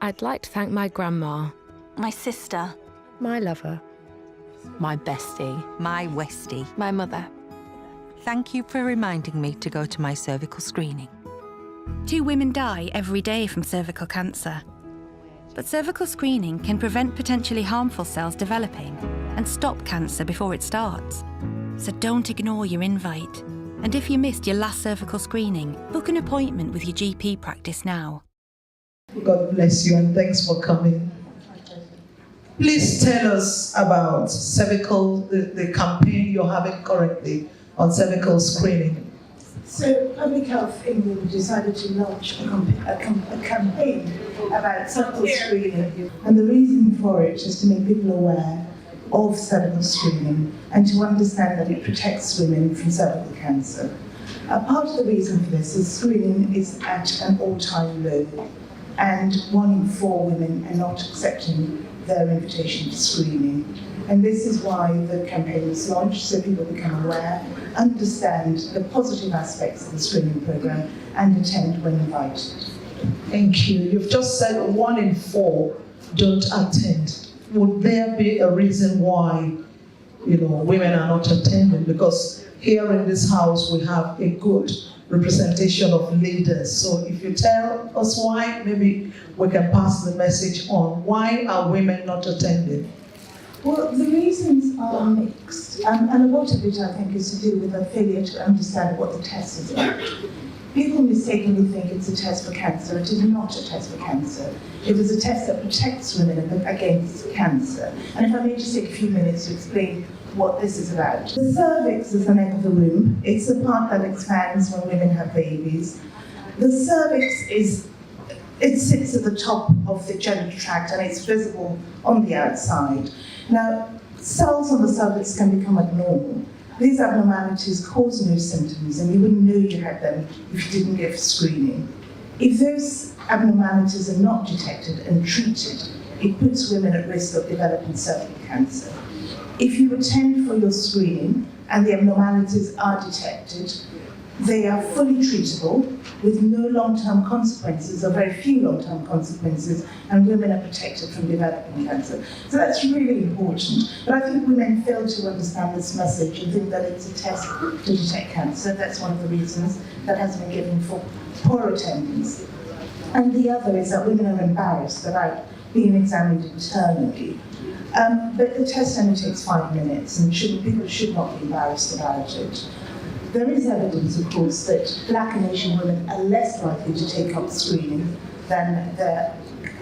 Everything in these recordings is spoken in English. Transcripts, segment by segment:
I'd like to thank my grandma, My sister. my lover, My bestie. My Westie. my mother. Thank you for reminding me to go to my cervical screening. 2 women die every day from cervical cancer. But cervical screening can prevent potentially harmful cells developing and stop cancer before it starts. So don't ignore your invite. And if you missed your last cervical screening, book an appointment with your GP practice now. God bless you and thanks for coming. Please tell us about cervical, the campaign you're having currently on cervical screening. So Public Health England decided to launch a campaign about cervical screening, and the reason for it is to make people aware of cervical screening and to understand that it protects women from cervical cancer. Part of the reason for this is screening is at an all-time low, and 1 in 4 women are not accepting their invitation to screening. And this is why the campaign was launched, so people become aware, understand the positive aspects of the screening programme, and attend when invited. Thank you. You've just said 1 in 4 don't attend. Would there be a reason why, women are not attending? Because here in this house we have a good representation of leaders. So if you tell us why, maybe we can pass the message on. Why are women not attending? Well, the reasons are mixed, and a lot of it, I think, is to do with a failure to understand what the test is about. People mistakenly think it's a test for cancer. It is not a test for cancer. It is a test that protects women against cancer. And if I may just take a few minutes to explain what this is about. The cervix is the neck of the womb. It's the part that expands when women have babies. The cervix it sits at the top of the genital tract and it's visible on the outside. Now, cells on the cervix can become abnormal. These abnormalities cause no symptoms and you wouldn't know you had them if you didn't give screening. If those abnormalities are not detected and treated, it puts women at risk of developing cervical cancer. If you attend for your screening and the abnormalities are detected, they are fully treatable with no long-term consequences or very few long-term consequences, and women are protected from developing cancer. So that's really important. But I think women fail to understand this message and think that it's a test to detect cancer. That's one of the reasons that has been given for poor attendance. And the other is that women are embarrassed about being examined internally. But the test only takes 5 minutes and people should not be embarrassed about it. There is evidence, of course, that Black and Asian women are less likely to take up screening than their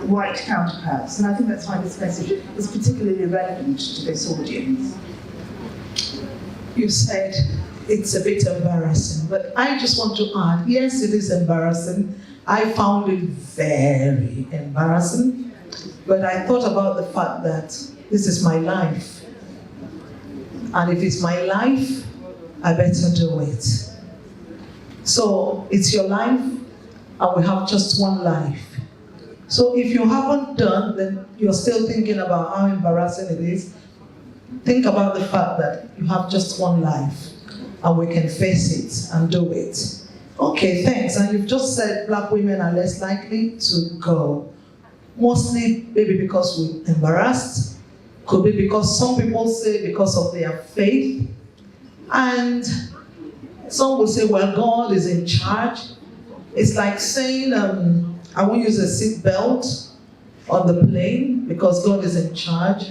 white counterparts, and I think that's why this message is particularly relevant to this audience. You said it's a bit embarrassing, but I just want to add, yes, it is embarrassing. I found it very embarrassing, but I thought about the fact that this is my life, and if it's my life, I better do it. So it's your life, and we have just one life. So if you haven't done, then you're still thinking about how embarrassing it is. Think about the fact that you have just one life, and we can face it and do it. Okay, thanks. And you've just said Black women are less likely to go. Mostly maybe because we're embarrassed, could be because some people say because of their faith, and some will say, well, God is in charge. It's like saying, I won't use a seat belt on the plane because God is in charge.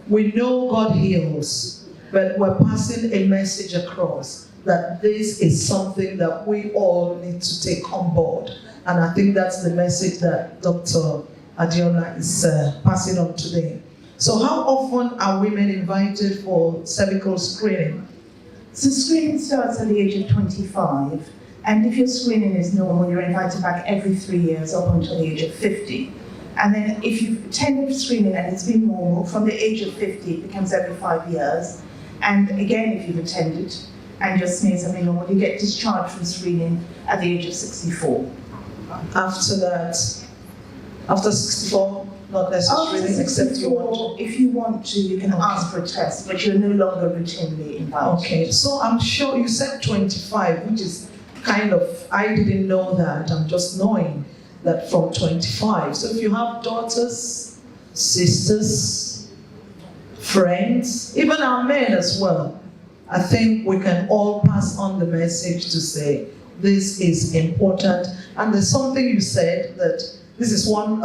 We know God heals, but we're passing a message across that this is something that we all need to take on board. And I think that's the message that Dr. Adiola is passing on today. So how often are women invited for cervical screening? So screening starts at the age of 25, and if your screening is normal, you're invited back every 3 years up until the age of 50. And then if you've attended screening and it's been normal, from the age of 50, it becomes every 5 years. And again, if you've attended and your smears have been normal, you get discharged from screening at the age of 64. After that, after 64, not necessarily, except you want to. If you want to, you can ask for a test, but you're no longer routinely invited. Okay, so I'm sure you said 25, which is kind of, I didn't know that, I'm just knowing that from 25. So if you have daughters, sisters, friends, even our men as well, I think we can all pass on the message to say this is important. And there's something you said that this is one,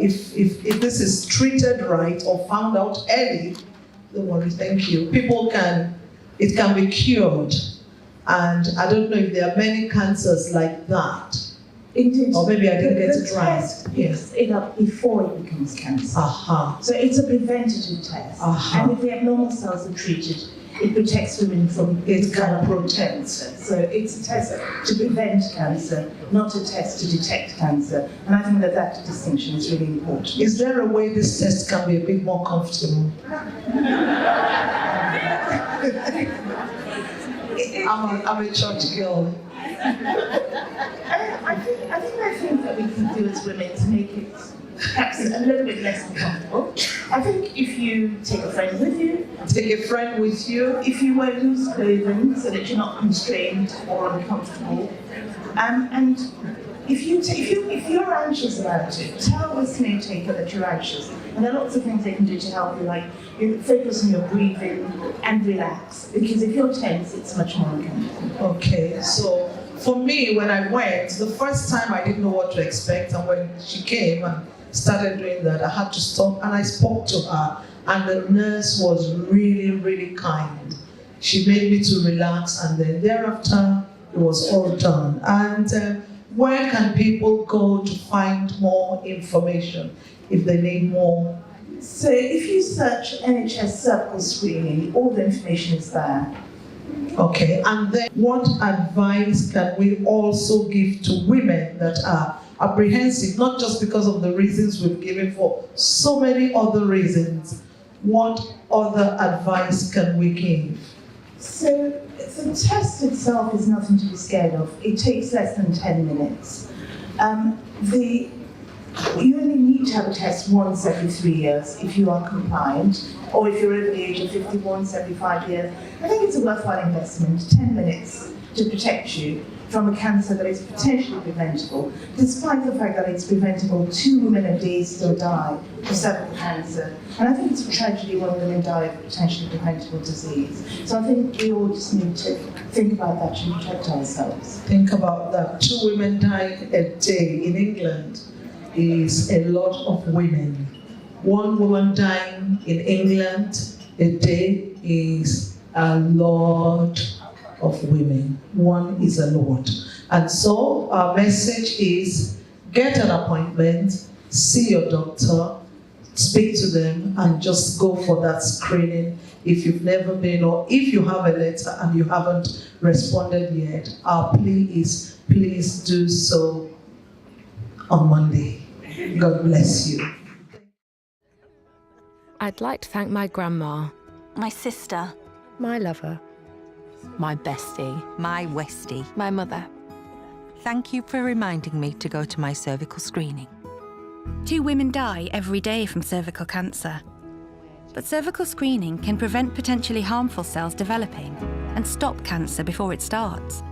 if this is treated right or found out early, don't worry, thank you, it can be cured. And I don't know if there are many cancers like that. Indeed. Or maybe I didn't get the it right. test picks it up before it becomes cancer. Aha. So it's a preventative test. And if the abnormal cells are treated, it protects women from It can protect cancer. So it's a test to prevent cancer, not a test to detect cancer. And I think that distinction is really important. Is there a way this test can be a bit more comfortable? I'm a church girl. I think there are things that we can do as women to make it perhaps a little bit less uncomfortable. I think if you take a friend with you, if you wear loose clothing so that you're not constrained or uncomfortable, and if you're anxious about it, tell the snake taker that you're anxious. And there are lots of things they can do to help you, like you focus on your breathing and relax. Because if you're tense, it's much more uncomfortable. Okay, so for me, when I went, the first time I didn't know what to expect, and when she came and started doing that, I had to stop and I spoke to her, and the nurse was really, really kind. She made me to relax, and then thereafter, it was all done. And where can people go to find more information if they need more? So if you search NHS cervical screening, all the information is there. Okay, and then what advice can we also give to women that are apprehensive, not just because of the reasons we've given, for so many other reasons? What other advice can we give? So the test itself is nothing to be scared of. It takes less than 10 minutes. You only need to have a test once every 3 years if you are compliant, or if you're over the age of 50, once every 5 years. I think it's a worthwhile investment, 10 minutes to protect you from a cancer that is potentially preventable, despite the fact that it's preventable. 2 women a day still die of cervical cancer. And I think it's a tragedy when women die of potentially preventable disease. So I think we all just need to think about that to protect ourselves. Think about that. 2 women dying a day in England is a lot of women. 1 woman dying in England a day is a lot of women. 1 is a lot. And so our message is get an appointment, see your doctor, speak to them, and just go for that screening if you've never been, or if you have a letter and you haven't responded yet. Our plea is please do so on Monday. God bless you. I'd like to thank my grandma, My sister. my lover, My bestie. My Westie. my mother. Thank you for reminding me to go to my cervical screening. 2 women die every day from cervical cancer. But cervical screening can prevent potentially harmful cells developing and stop cancer before it starts.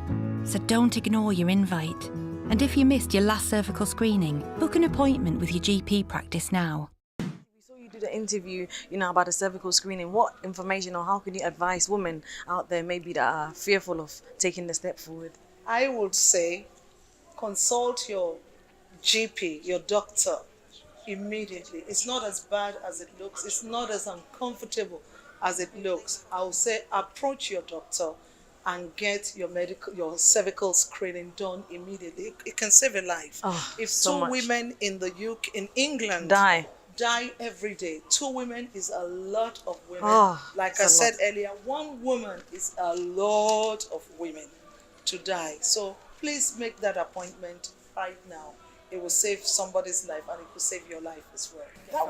So don't ignore your invite. And if you missed your last cervical screening, book an appointment with your GP practice now. We saw you do the interview, about the cervical screening. What information or how can you advise women out there maybe that are fearful of taking the step forward? I would say consult your GP, your doctor, immediately. It's not as bad as it looks. It's not as uncomfortable as it looks. I would say approach your doctor and get your cervical screening done immediately. It can save a life. If so 2 much. women in England Die every day, 2 women is a lot of women. Like I it's a said lot. earlier, 1 woman is a lot of women to die. So please make that appointment right now. It will save somebody's life, and it will save your life as well. That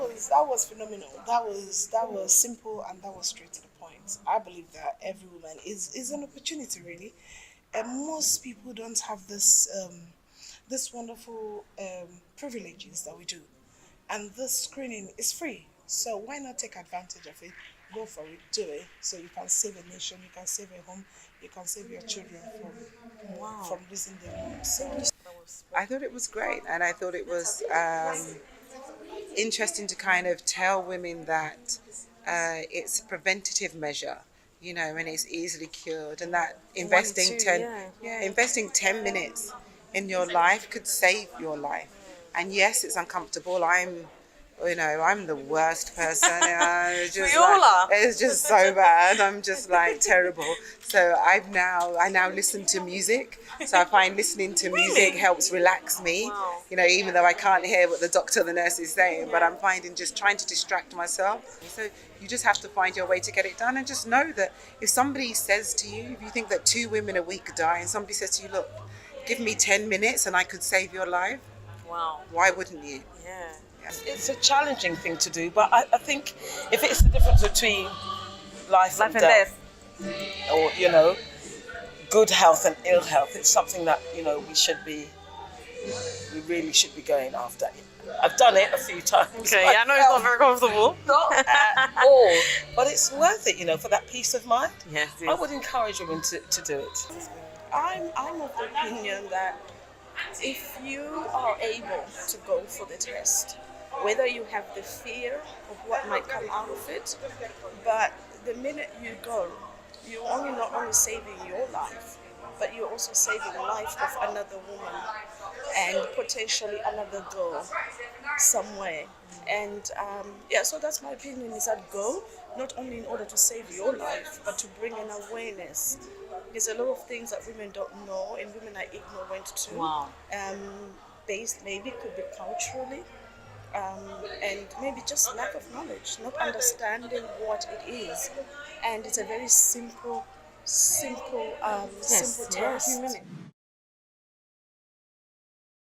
was phenomenal. That was simple, and that was straight to the point. I believe that every woman is an opportunity, really, and most people don't have this wonderful privileges that we do, and this screening is free. So why not take advantage of it? Go for it, do it, so you can save a nation, you can save a home, you can save your children from losing their homes. So I thought it was great, and I thought it was interesting to kind of tell women that it's a preventative measure, you know, and it's easily cured, and that investing 10 minutes in your life could save your life. And yes, it's uncomfortable. I'm the worst person. We all are. It's just so bad. I'm just like terrible. So I now listen to music. So I find listening to music helps relax me. Wow. You know, even though I can't hear what the doctor or the nurse is saying, but I'm finding just trying to distract myself. So you just have to find your way to get it done, and just know that if somebody says to you, if you think that 2 women a week die, and somebody says to you, look, give me 10 minutes and I could save your life. Wow. Why wouldn't you? Yeah. It's a challenging thing to do, but I think if it's the difference between life and death, or, you know, good health and ill health, it's something that, you know, we really should be going after. I've done it a few times. Okay, I know it's not very comfortable. Not at all, but it's worth it, you know, for that peace of mind. Yes, it I is. would encourage women to do it. I'm of the opinion that if you are able to go for the test, whether you have the fear of what might come out of it, but the minute you go, you're not only saving your life, but you're also saving the life of another woman and potentially another girl somewhere. And so that's my opinion, is that go, not only in order to save your life, but to bring an awareness. There's a lot of things that women don't know and women are ignorant to. Wow. Based maybe could be culturally, and maybe just lack of knowledge, not understanding what it is. And it's a very simple test.